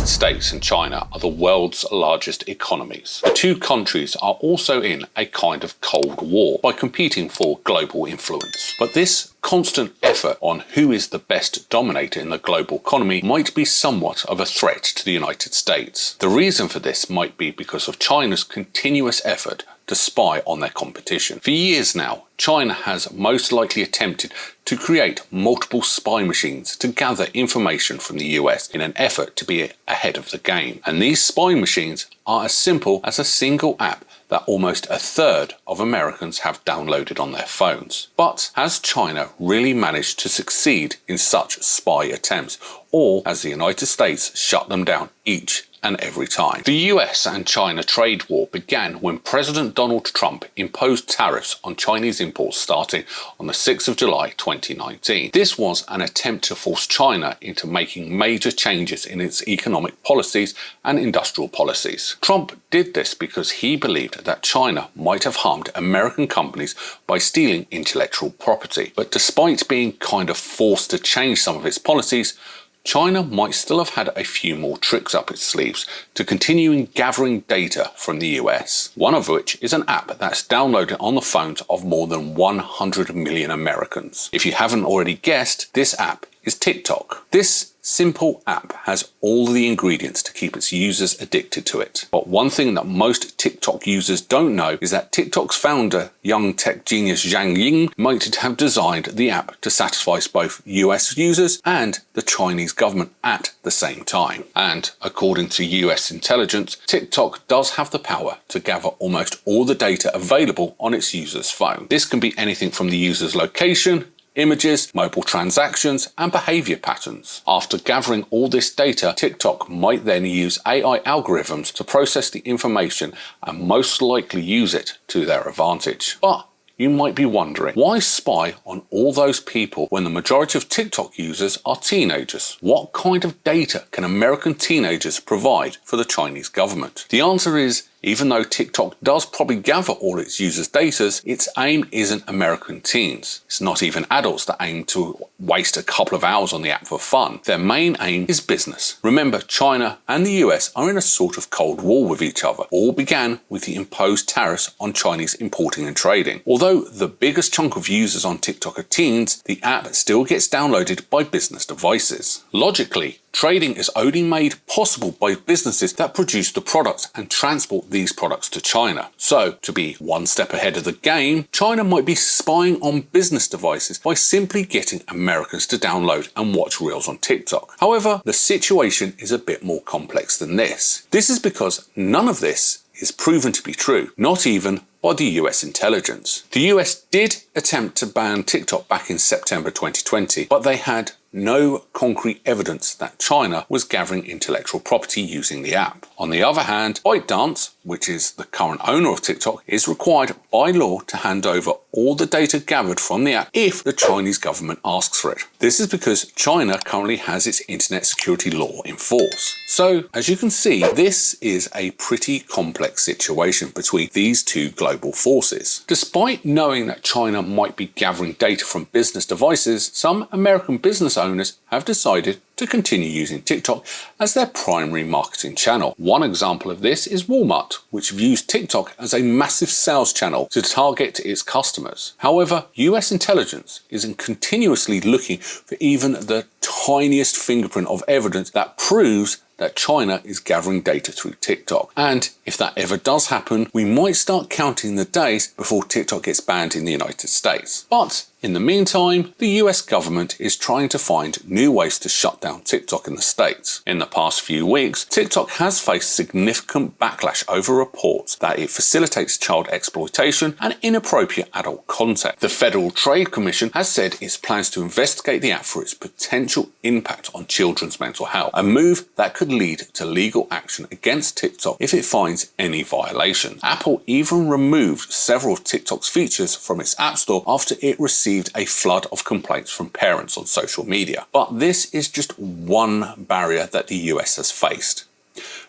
United States and China are the world's largest economies. The two countries are also in a kind of Cold War by competing for global influence. But this constant effort on who is the best dominator in the global economy might be somewhat of a threat to the United States. The reason for this might be because of China's continuous effort to spy on their competition. For years now, China has most likely attempted to create multiple spy machines to gather information from the US in an effort to be ahead of the game. And these spy machines are as simple as a single app that almost a third of Americans have downloaded on their phones. But has China really managed to succeed in such spy attempts, or has the United States shut them down each and every time? The US and China trade war began when President Donald Trump imposed tariffs on Chinese imports starting on the 6th of July 2019. This was an attempt to force China into making major changes in its economic policies and industrial policies. Trump did this because he believed that China might have harmed American companies by stealing intellectual property. But despite being kind of forced to change some of its policies, China might still have had a few more tricks up its sleeves to continue gathering data from the US, one of which is an app that's downloaded on the phones of more than 100 million Americans. If you haven't already guessed, this app is TikTok. This simple app has all the ingredients to keep its users addicted to it. But one thing that most TikTok users don't know is that TikTok's founder, young tech genius Zhang Ying, might have designed the app to satisfy both US users and the Chinese government at the same time. And according to US intelligence, TikTok does have the power to gather almost all the data available on its user's phone. This can be anything from the user's location, images, mobile transactions, and behavior patterns. After gathering all this data, TikTok might then use AI algorithms to process the information and most likely use it to their advantage. But you might be wondering, why spy on all those people when the majority of TikTok users are teenagers? What kind of data can American teenagers provide for the Chinese government? The answer is, even though TikTok does probably gather all its users' data, its aim isn't American teens. It's not even adults that aim to waste a couple of hours on the app for fun. Their main aim is business. Remember, China and the US are in a sort of Cold War with each other. All began with the imposed tariffs on Chinese importing and trading. Although the biggest chunk of users on TikTok are teens, the app still gets downloaded by business devices. Logically, trading is only made possible by businesses that produce the products and transport these products to China. So, to be one step ahead of the game, China might be spying on business devices by simply getting Americans to download and watch reels on TikTok. However, the situation is a bit more complex than this. This is because none of this is proven to be true, not even by the US intelligence. The US did attempt to ban TikTok back in September 2020, but they had no concrete evidence that China was gathering intellectual property using the app. On the other hand, ByteDance, which is the current owner of TikTok, is required by law to hand over all the data gathered from the app if the Chinese government asks for it. This is because China currently has its internet security law in force. So, as you can see, this is a pretty complex situation between these two global forces. Despite knowing that China might be gathering data from business devices, some American business owners have decided to continue using TikTok as their primary marketing channel. One example of this is Walmart, which views TikTok as a massive sales channel to target its customers. However, US intelligence isn't continuously looking for even the tiniest fingerprint of evidence that proves that China is gathering data through TikTok. And if that ever does happen, we might start counting the days before TikTok gets banned in the United States. But in the meantime, the US government is trying to find new ways to shut down TikTok in the States. In the past few weeks, TikTok has faced significant backlash over reports that it facilitates child exploitation and inappropriate adult content. The Federal Trade Commission has said it plans to investigate the app for its potential impact on children's mental health, a move that could lead to legal action against TikTok if it finds any violations. Apple even removed several of TikTok's features from its App Store after it received a flood of complaints from parents on social media. But this is just one barrier that the US has faced.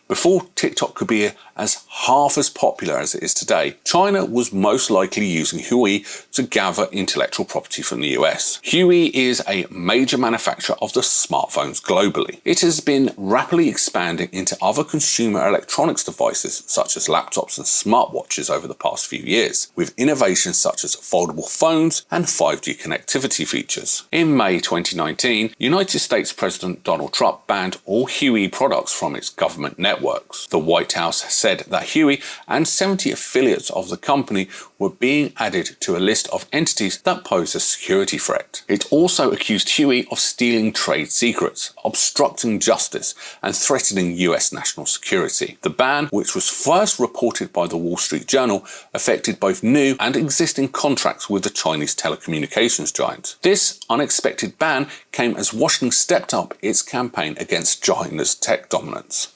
Before TikTok could be as half as popular as it is today, China was most likely using Huawei to gather intellectual property from the US. Huawei is a major manufacturer of the smartphones globally. It has been rapidly expanding into other consumer electronics devices such as laptops and smartwatches over the past few years, with innovations such as foldable phones and 5G connectivity features. In May 2019, United States President Donald Trump banned all Huawei products from its government networks. The White House said that Huawei and 70 affiliates of the company were being added to a list of entities that pose a security threat. It also accused Huawei of stealing trade secrets, obstructing justice, and threatening US national security. The ban, which was first reported by the Wall Street Journal, affected both new and existing contracts with the Chinese telecommunications giant. This unexpected ban came as Washington stepped up its campaign against China's tech dominance.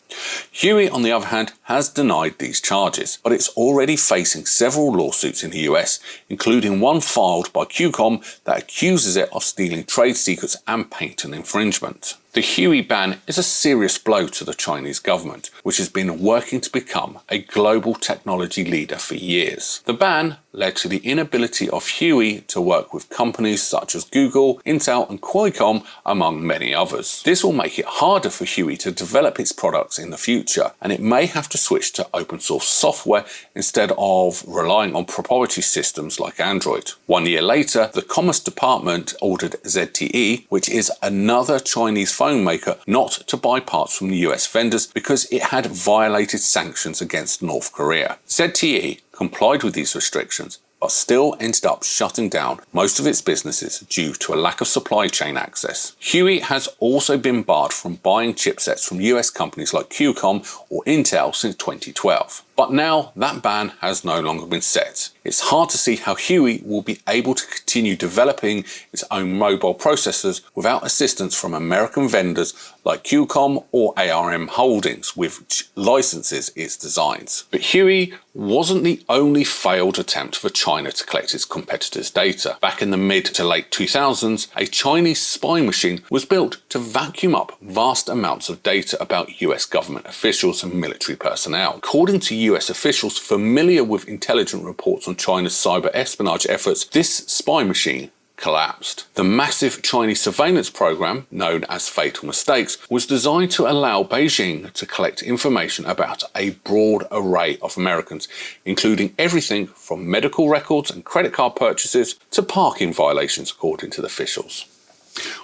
Huawei, on the other hand, has denied these charges, but it's already facing several lawsuits in the US, including one filed by Qualcomm that accuses it of stealing trade secrets and patent infringement. The Huawei ban is a serious blow to the Chinese government, which has been working to become a global technology leader for years. The ban led to the inability of Huawei to work with companies such as Google, Intel and Qualcomm, among many others. This will make it harder for Huawei to develop its products in the future, and it may have to switch to open source software instead of relying on proprietary systems like Android. 1 year later, the Commerce Department ordered ZTE, which is another Chinese phone maker, not to buy parts from the US vendors because it had violated sanctions against North Korea. ZTE complied with these restrictions, but still ended up shutting down most of its businesses due to a lack of supply chain access. Huawei has also been barred from buying chipsets from US companies like Qualcomm or Intel since 2012. But now that ban has no longer been set. It's hard to see how Huawei will be able to continue developing its own mobile processors without assistance from American vendors like Qualcomm or ARM Holdings, which licenses its designs. But Huawei wasn't the only failed attempt for China to collect its competitors' data. Back in the mid to late 2000s, a Chinese spy machine was built to vacuum up vast amounts of data about US government officials and military personnel. According to US officials familiar with intelligence reports on China's cyber espionage efforts, this spy machine collapsed. The massive Chinese surveillance program, known as Fatal Mistakes, was designed to allow Beijing to collect information about a broad array of Americans, including everything from medical records and credit card purchases to parking violations, according to the officials.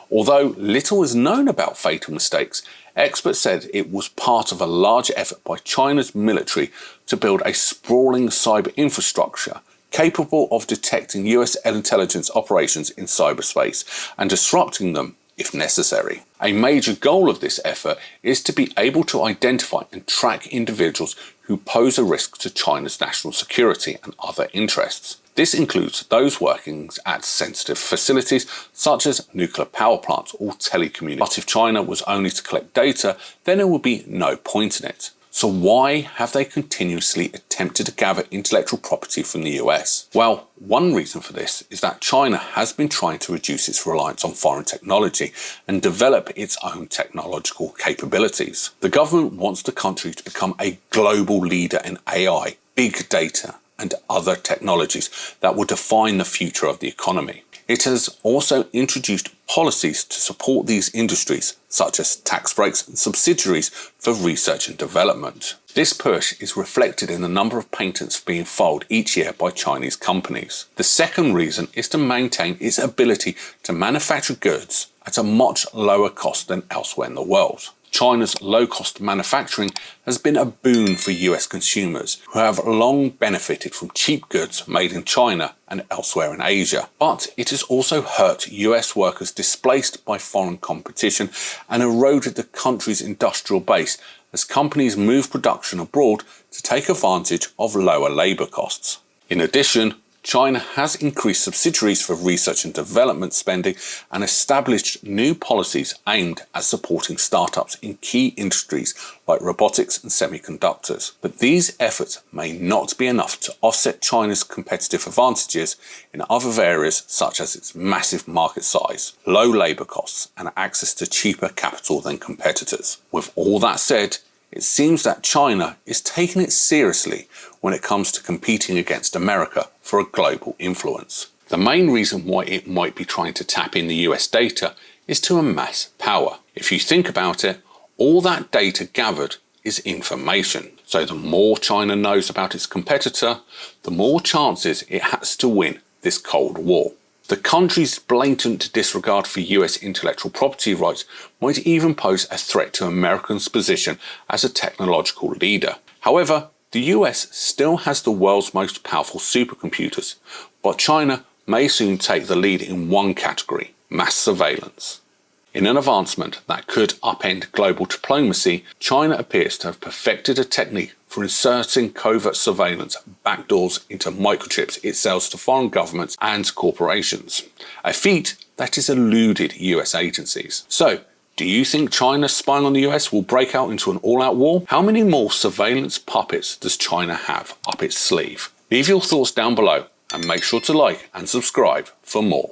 Although little is known about Fatal Mistakes, experts said it was part of a larger effort by China's military to build a sprawling cyber infrastructure capable of detecting US intelligence operations in cyberspace and disrupting them if necessary. A major goal of this effort is to be able to identify and track individuals who pose a risk to China's national security and other interests. This includes those working at sensitive facilities such as nuclear power plants or telecommunications. But if China was only to collect data, then there would be no point in it. So why have they continuously attempted to gather intellectual property from the US? Well, one reason for this is that China has been trying to reduce its reliance on foreign technology and develop its own technological capabilities. The government wants the country to become a global leader in AI, big data, and other technologies that will define the future of the economy. It has also introduced policies to support these industries, such as tax breaks and subsidies for research and development. This push is reflected in the number of patents being filed each year by Chinese companies. The second reason is to maintain its ability to manufacture goods at a much lower cost than elsewhere in the world. China's low-cost manufacturing has been a boon for US consumers who have long benefited from cheap goods made in China and elsewhere in Asia. But it has also hurt US workers displaced by foreign competition and eroded the country's industrial base as companies move production abroad to take advantage of lower labour costs. In addition, China has increased subsidies for research and development spending and established new policies aimed at supporting startups in key industries like robotics and semiconductors. But these efforts may not be enough to offset China's competitive advantages in other areas such as its massive market size, low labour costs and access to cheaper capital than competitors. With all that said, it seems that China is taking it seriously when it comes to competing against America for a global influence. The main reason why it might be trying to tap in the US data is to amass power. If you think about it, all that data gathered is information. So the more China knows about its competitor, the more chances it has to win this Cold War. The country's blatant disregard for US intellectual property rights might even pose a threat to America's position as a technological leader. However, the US still has the world's most powerful supercomputers, but China may soon take the lead in one category: mass surveillance. In an advancement that could upend global diplomacy, China appears to have perfected a technique for inserting covert surveillance backdoors into microchips it sells to foreign governments and corporations, a feat that has eluded US agencies. So, do you think China spying on the US will break out into an all-out war? How many more surveillance puppets does China have up its sleeve? Leave your thoughts down below and make sure to like and subscribe for more.